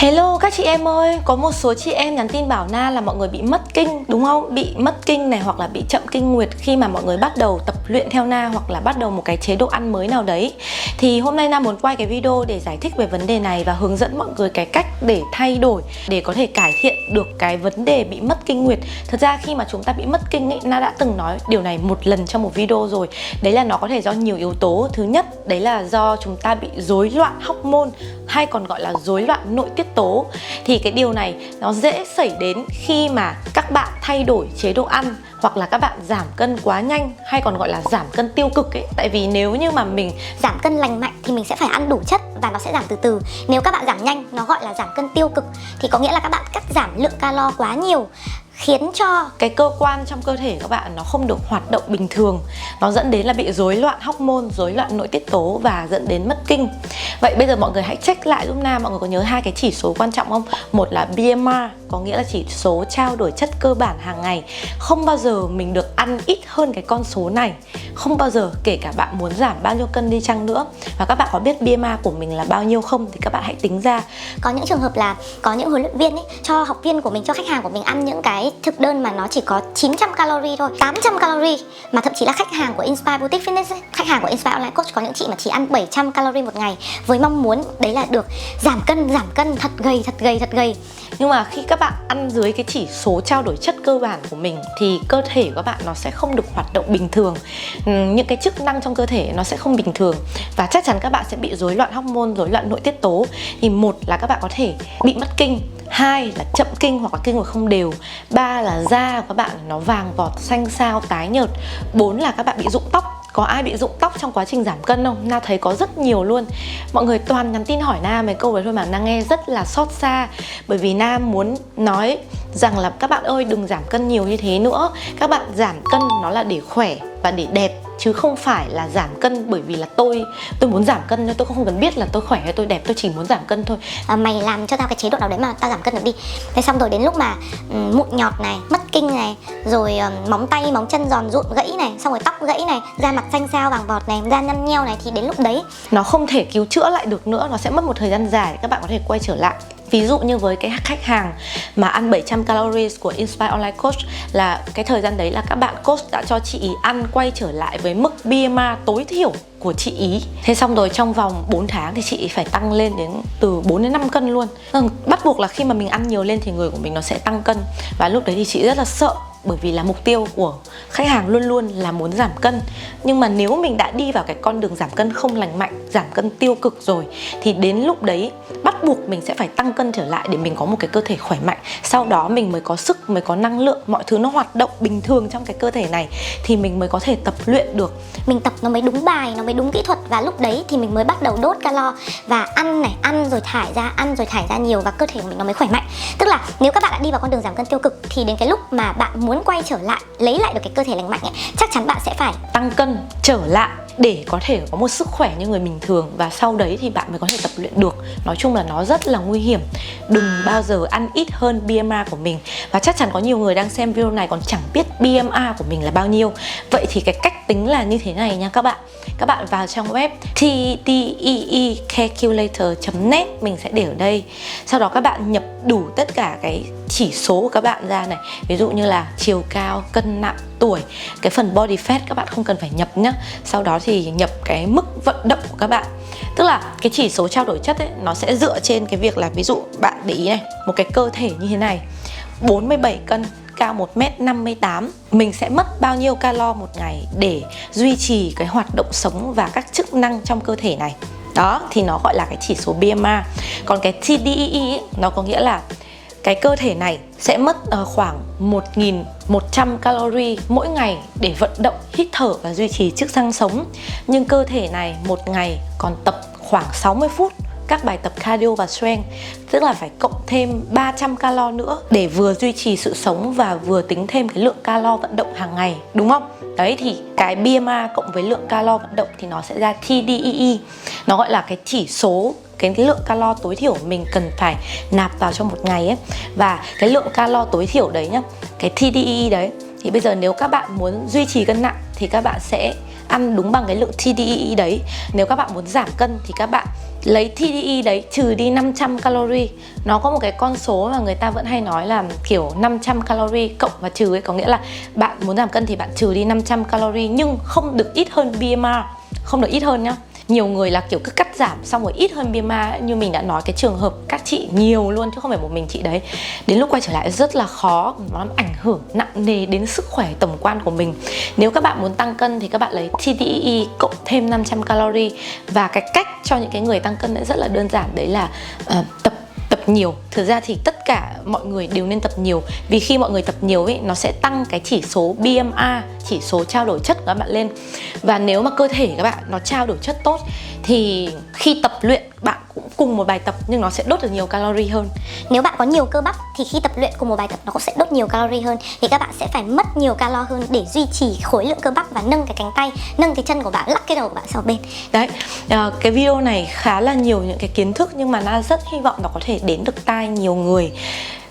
Hello các chị em ơi, có một số chị em nhắn tin bảo Na là mọi người bị mất kinh, đúng không? Bị mất kinh này hoặc là bị chậm kinh nguyệt khi mà mọi người bắt đầu tập luyện theo Na hoặc là bắt đầu một cái chế độ ăn mới nào đấy. Thì hôm nay Na muốn quay cái video để giải thích về vấn đề này và hướng dẫn mọi người cái cách để thay đổi để có thể cải thiện được cái vấn đề bị mất kinh nguyệt. Thật ra khi mà chúng ta bị mất kinh ấy, Na đã từng nói điều này một lần trong một video rồi. Đấy là nó có thể do nhiều yếu tố. Thứ nhất, đấy là do chúng ta bị rối loạn hormone hay còn gọi là rối loạn nội tiết tố. Thì cái điều này nó dễ xảy đến khi mà các bạn thay đổi chế độ ăn hoặc là các bạn giảm cân quá nhanh hay còn gọi là giảm cân tiêu cực ấy. Tại vì nếu như mà mình giảm cân lành mạnh thì mình sẽ phải ăn đủ chất và nó sẽ giảm từ từ. Nếu các bạn giảm nhanh, nó gọi là giảm cân tiêu cực, thì có nghĩa là các bạn cắt giảm lượng calo quá nhiều, khiến cho cái cơ quan trong cơ thể các bạn nó không được hoạt động bình thường. Nó dẫn đến là bị rối loạn hormone, rối loạn nội tiết tố và dẫn đến mất kinh. Vậy bây giờ mọi người hãy check lại giúp Na, mọi người có nhớ hai cái chỉ số quan trọng không? Một là BMR, có nghĩa là chỉ số trao đổi chất cơ bản hàng ngày. Không bao giờ mình được ăn ít hơn cái con số này. Không bao giờ, kể cả bạn muốn giảm bao nhiêu cân đi chăng nữa. Và các bạn có biết BMR của mình là bao nhiêu không thì các bạn hãy tính ra. có những trường hợp là có những huấn luyện viên ấy, cho học viên của mình, cho khách hàng của mình ăn những cái thực đơn mà nó chỉ có 900 calorie thôi, 800 calorie. Mà thậm chí là khách hàng của Inspire Boutique Fitness ấy, khách hàng của Inspire Online Coach, có những chị mà chỉ ăn 700 calorie một ngày với mong muốn đấy là được giảm cân thật gầy. Nhưng mà khi các bạn ăn dưới cái chỉ số trao đổi chất cơ bản của mình thì cơ thể của các bạn nó sẽ không được hoạt động bình thường. Những cái chức năng trong cơ thể nó sẽ không bình thường và chắc chắn các bạn sẽ bị rối loạn hormone, rối loạn nội tiết tố. Thì một là các bạn có thể bị mất kinh, hai là chậm kinh hoặc là kinh nguyệt không đều, ba là da của các bạn nó vàng vọt, xanh xao, tái nhợt, bốn là các bạn bị rụng tóc. Có ai bị rụng tóc trong quá trình giảm cân không? Na thấy có rất nhiều luôn. Mọi người toàn nhắn tin hỏi Na mấy câu đấy thôi mà Na nghe rất là xót xa. Bởi vì Na muốn nói rằng là các bạn ơi, đừng giảm cân nhiều như thế nữa. Các bạn giảm cân nó là để khỏe và để đẹp, chứ không phải là giảm cân bởi vì là tôi muốn giảm cân thôi, tôi không cần biết là tôi khỏe hay tôi đẹp, tôi chỉ muốn giảm cân thôi. Mày làm cho tao cái chế độ nào đấy mà tao giảm cân được đi. Thế xong rồi đến lúc mà mụn nhọt này, mất kinh này, rồi móng tay, móng chân giòn rụm gãy này, xong rồi tóc gãy này, da mặt xanh xao vàng vọt này, da nhăn nheo này, thì đến lúc đấy nó không thể cứu chữa lại được nữa, nó sẽ mất một thời gian dài để các bạn có thể quay trở lại. Ví dụ như với cái khách hàng mà ăn 700 calories của Inspire Online Coach, là cái thời gian đấy là các bạn coach đã cho chị ý ăn quay trở lại với mức BMR tối thiểu của chị ý. Thế xong rồi trong vòng 4 tháng thì chị ý phải tăng lên đến từ 4 đến 5 cân luôn. Bắt buộc là khi mà mình ăn nhiều lên thì người của mình nó sẽ tăng cân. Và lúc đấy thì chị rất là sợ, bởi vì là mục tiêu của khách hàng luôn luôn là muốn giảm cân. Nhưng mà nếu mình đã đi vào cái con đường giảm cân không lành mạnh, giảm cân tiêu cực rồi, thì đến lúc đấy bắt buộc mình sẽ phải tăng cân trở lại để mình có một cái cơ thể khỏe mạnh. Sau đó mình mới có sức, mới có năng lượng, mọi thứ nó hoạt động bình thường trong cái cơ thể này thì mình mới có thể tập luyện được. mình tập nó mới đúng bài, nó mới đúng kỹ thuật, và lúc đấy thì mình mới bắt đầu đốt calo và ăn rồi thải ra nhiều, và cơ thể của mình nó mới khỏe mạnh. Tức là nếu các bạn đã đi vào con đường giảm cân tiêu cực thì đến cái lúc mà bạn muốn quay trở lại, lấy lại được cái cơ thể lành mạnh ấy, chắc chắn bạn sẽ phải tăng cân trở lại để có thể có một sức khỏe như người bình thường, và sau đấy thì bạn mới có thể tập luyện được. Nói chung là nó rất là nguy hiểm. Đừng bao giờ ăn ít hơn BMR của mình. Và chắc chắn có nhiều người đang xem video này còn chẳng biết BMR của mình là bao nhiêu. Vậy thì cái cách tính là như thế này nha các bạn. Các bạn vào trang web tdeecalculator.net, mình sẽ để ở đây. Sau đó các bạn nhập đủ tất cả cái chỉ số của các bạn ra này. Ví dụ như là chiều cao, cân nặng, tuổi. Cái phần body fat các bạn không cần phải nhập nhá. Sau đó thì nhập cái mức vận động của các bạn. Tức là cái chỉ số trao đổi chất ấy, nó sẽ dựa trên cái việc là ví dụ bạn để ý này, một cái cơ thể như thế này, 47 cân, cao 1m58, mình sẽ mất bao nhiêu calo một ngày để duy trì cái hoạt động sống và các chức năng trong cơ thể này. Đó, thì nó gọi là cái chỉ số BMR. Còn cái TDEE ấy, nó có nghĩa là cái cơ thể này sẽ mất khoảng 1.100 calorie mỗi ngày để vận động, hít thở và duy trì chức năng sống. Nhưng cơ thể này một ngày còn tập khoảng 60 phút các bài tập cardio và strength, tức là phải cộng thêm 300 calo nữa để vừa duy trì sự sống và vừa tính thêm cái lượng calo vận động hàng ngày, đúng không? Đấy, thì cái BMR cộng với lượng calo vận động thì nó sẽ ra TDEE. Nó gọi là cái chỉ số, cái lượng calo tối thiểu mình cần phải nạp vào trong một ngày ấy. Và cái lượng calo tối thiểu đấy nhá, cái TDEE đấy, thì bây giờ nếu các bạn muốn duy trì cân nặng thì các bạn sẽ ăn đúng bằng cái lượng TDEE đấy. Nếu các bạn muốn giảm cân thì các bạn lấy TDEE đấy trừ đi 500 calorie. Nó có một cái con số mà người ta vẫn hay nói là kiểu 500 calorie cộng và trừ ấy, có nghĩa là bạn muốn giảm cân thì bạn trừ đi 500 calorie nhưng không được ít hơn BMR, không được ít hơn nhá. Nhiều người là kiểu cứ cắt giảm xong rồi ít hơn BMR, như mình đã nói cái trường hợp các chị nhiều luôn chứ không phải một mình chị đấy. Đến lúc quay trở lại rất là khó, nó ảnh hưởng nặng nề đến sức khỏe tổng quan của mình. Nếu các bạn muốn tăng cân thì các bạn lấy TDEE cộng thêm 500 calorie. Và cái cách cho những cái người tăng cân rất là đơn giản, đấy là tập nhiều. Thực ra thì tất cả mọi người đều nên tập nhiều, vì khi mọi người tập nhiều ấy, nó sẽ tăng cái chỉ số BMR, chỉ số trao đổi chất của các bạn lên. Và nếu mà cơ thể các bạn nó trao đổi chất tốt thì khi tập luyện bạn cũng cùng một bài tập nhưng nó sẽ đốt được nhiều calorie hơn. Nếu bạn có nhiều cơ bắp thì khi tập luyện cùng một bài tập nó cũng sẽ đốt nhiều calorie hơn, thì các bạn sẽ phải mất nhiều calo hơn để duy trì khối lượng cơ bắp và nâng cái cánh tay, nâng cái chân của bạn, lắc cái đầu của bạn sang bên. Đấy, cái video này khá là nhiều những cái kiến thức nhưng mà Na rất hy vọng nó có thể đến được tai nhiều người,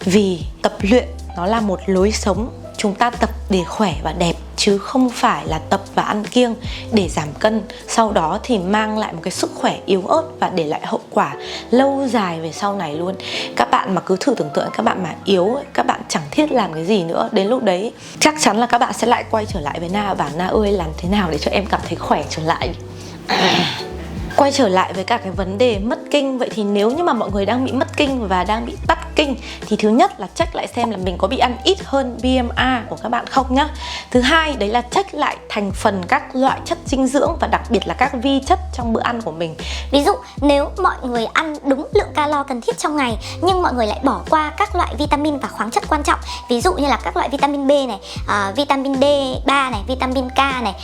vì tập luyện nó là một lối sống. Chúng ta tập để khỏe và đẹp chứ không phải là tập và ăn kiêng để giảm cân, sau đó thì mang lại một cái sức khỏe yếu ớt và để lại hậu quả lâu dài về sau này luôn. Các bạn mà cứ thử tưởng tượng các bạn mà yếu ấy, các bạn chẳng thiết làm cái gì nữa. Đến lúc đấy chắc chắn là các bạn sẽ lại quay trở lại với Na và bảo Na ơi làm thế nào để cho em cảm thấy khỏe trở lại. Quay trở lại với cả cái vấn đề mất kinh. Vậy thì nếu như mà mọi người đang bị mất kinh và đang bị tắt kinh thì thứ nhất là check lại xem là mình có bị ăn ít hơn BMR của các bạn không nhá. Thứ hai đấy là check lại thành phần các loại chất dinh dưỡng và đặc biệt là các vi chất trong bữa ăn của mình. Ví dụ nếu mọi người ăn đúng lượng calo cần thiết trong ngày nhưng mọi người lại bỏ qua các loại vitamin và khoáng chất quan trọng, ví dụ như là các loại vitamin B này, vitamin D3 này, vitamin K này,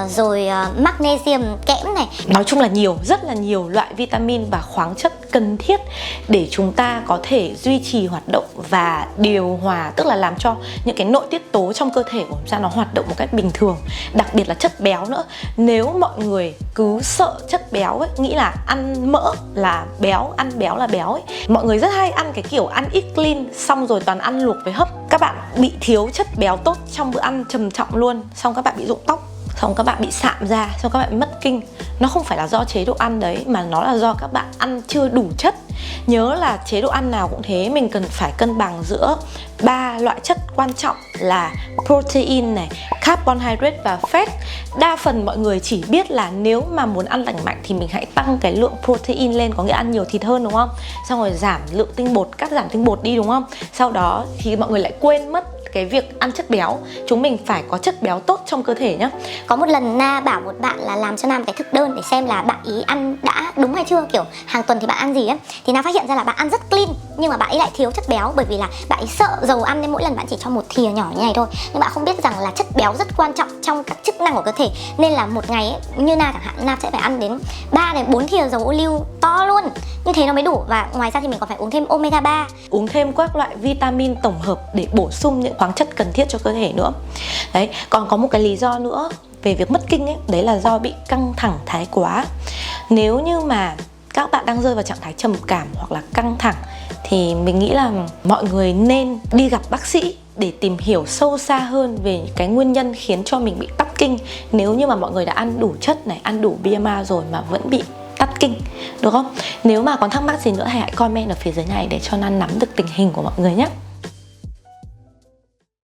rồi magnesium, kẽm này. Nói chung là rất là nhiều loại vitamin và khoáng chất cần thiết để chúng ta có thể duy trì hoạt động và điều hòa, tức là làm cho những cái nội tiết tố trong cơ thể của chúng ta nó hoạt động một cách bình thường. Đặc biệt là chất béo nữa. Nếu mọi người cứ sợ chất béo ấy, nghĩ là ăn mỡ là béo, ăn béo là béo ấy, mọi người rất hay ăn cái kiểu ăn ít clean xong rồi toàn ăn luộc với hấp. Các bạn bị thiếu chất béo tốt trong bữa ăn trầm trọng luôn, xong các bạn bị rụng tóc, xong các bạn bị sạm da, xong các bạn bị mất kinh. Nó không phải là do chế độ ăn đấy mà nó là do các bạn ăn chưa đủ chất. Nhớ là chế độ ăn nào cũng thế, mình cần phải cân bằng giữa 3 loại chất quan trọng là protein này, carbohydrate và fat. Đa phần mọi người chỉ biết là nếu mà muốn ăn lành mạnh thì mình hãy tăng cái lượng protein lên, có nghĩa ăn nhiều thịt hơn đúng không? Xong rồi giảm lượng tinh bột, cắt giảm tinh bột đi đúng không? Sau đó thì mọi người lại quên mất cái việc ăn chất béo. Chúng mình phải có chất béo tốt trong cơ thể nhá. Có một lần Na bảo một bạn là làm cho Nam cái thực đơn để xem là bạn ý ăn đã đúng hay chưa, kiểu hàng tuần thì bạn ăn gì ấy. Thì Na phát hiện ra là bạn ăn rất clean nhưng mà bạn ấy lại thiếu chất béo, bởi vì là bạn ấy sợ dầu ăn nên mỗi lần bạn chỉ cho một thìa nhỏ như này thôi. Nhưng bạn không biết rằng là chất béo rất quan trọng trong các chức năng của cơ thể, nên là một ngày ấy, như Na chẳng hạn, Na sẽ phải ăn đến 3 đến 4 thìa dầu ô liu to luôn, như thế nó mới đủ. Và ngoài ra thì mình còn phải uống thêm omega 3, uống thêm các loại vitamin tổng hợp để bổ sung những khoáng chất cần thiết cho cơ thể nữa. Đấy, còn có một cái lý do nữa về việc mất kinh ấy, đấy là do bị căng thẳng thái quá. Nếu như mà các bạn đang rơi vào trạng thái trầm cảm hoặc là căng thẳng thì mình nghĩ là mọi người nên đi gặp bác sĩ để tìm hiểu sâu xa hơn về cái nguyên nhân khiến cho mình bị tắc kinh. Nếu như mà mọi người đã ăn đủ chất này, ăn đủ BMR rồi mà vẫn bị tắc kinh, được không? Nếu mà còn thắc mắc gì nữa hãy comment ở phía dưới này để cho Nan nắm được tình hình của mọi người nhé.